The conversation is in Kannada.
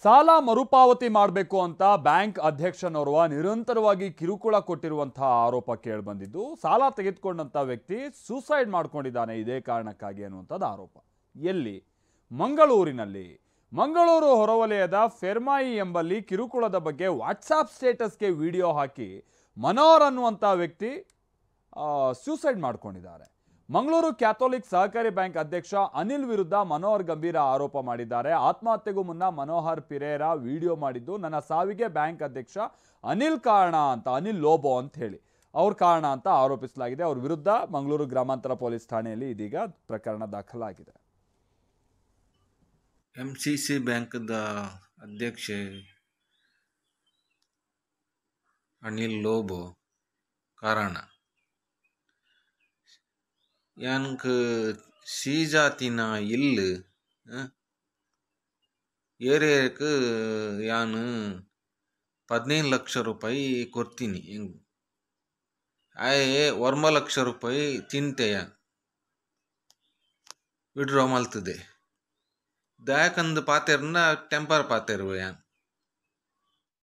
ಸಾಲ ಮರುಪಾವತಿ ಮಾಡಬೇಕು ಅಂತ ಬ್ಯಾಂಕ್ ಅಧ್ಯಕ್ಷನೋರ್ವ ನಿರಂತರವಾಗಿ ಕಿರುಕುಳ ಕೊಟ್ಟಿರುವಂತಹ ಆರೋಪ ಕೇಳಿಬಂದಿದ್ದು, ಸಾಲ ತೆಗೆದುಕೊಂಡಂತ ವ್ಯಕ್ತಿ ಸೂಸೈಡ್ ಮಾಡ್ಕೊಂಡಿದ್ದಾನೆ ಇದೇ ಕಾರಣಕ್ಕಾಗಿ ಅನ್ನುವಂಥದ್ದು ಆರೋಪ. ಎಲ್ಲಿ? ಮಂಗಳೂರಿನಲ್ಲಿ. ಮಂಗಳೂರು ಹೊರವಲಯದ ಫೆರ್ಮಾಯಿ ಎಂಬಲ್ಲಿ ಕಿರುಕುಳದ ಬಗ್ಗೆ ವಾಟ್ಸಾಪ್ ಸ್ಟೇಟಸ್ಗೆ ವಿಡಿಯೋ ಹಾಕಿ ಮನೋಹರ್ ಅನ್ನುವಂಥ ವ್ಯಕ್ತಿ ಸೂಸೈಡ್ ಮಾಡ್ಕೊಂಡಿದ್ದಾರೆ. ಮಂಗಳೂರು ಕ್ಯಾಥೋಲಿಕ್ ಸಹಕಾರಿ ಬ್ಯಾಂಕ್ ಅಧ್ಯಕ್ಷ ಅನಿಲ್ ವಿರುದ್ಧ ಮನೋಹರ್ ಗಂಭೀರ ಆರೋಪ ಮಾಡಿದ್ದಾರೆ. ಆತ್ಮಹತ್ಯೆಗೂ ಮುನ್ನ ಮನೋಹರ್ ಪಿರೇರಾ ವಿಡಿಯೋ ಮಾಡಿದ್ದು, ನನ್ನ ಸಾವಿಗೆ ಬ್ಯಾಂಕ್ ಅಧ್ಯಕ್ಷ ಅನಿಲ್ ಕಾರಣ ಅಂತ, ಅನಿಲ್ ಲೋಬೋ ಅಂತ ಹೇಳಿ ಅವ್ರ ಕಾರಣ ಅಂತ ಆರೋಪಿಸಲಾಗಿದೆ. ಅವ್ರ ವಿರುದ್ಧ ಮಂಗಳೂರು ಗ್ರಾಮಾಂತರ ಪೊಲೀಸ್ ಠಾಣೆಯಲ್ಲಿ ಇದೀಗ ಪ್ರಕರಣ ದಾಖಲಾಗಿದೆ. MCC ಬ್ಯಾಂಕ್ದ ಅಧ್ಯಕ್ಷ ಅನಿಲ್ ಲೋಬೋ ಕಾರಣ ಯಾನ್ಕ್ ಸಿ ಜಾತಿನ ಇಲ್ಲು ಏರಿಯಾಕ್ಕೆ ಯಾನು 15 ಲಕ್ಷ ರೂಪಾಯಿ ಕೊಡ್ತೀನಿ. ಆಯೆ 1 ಲಕ್ಷ ರೂಪಾಯಿ ತಿಂತೆಯ ವಿಡ್ರಾ ಮಲ್ತದೆ. ದಾಯಕಂದು ಪಾತೆರ್ನ ಟೆಂಪರ್ ಪಾತೆರ್ವ ಯಾನ್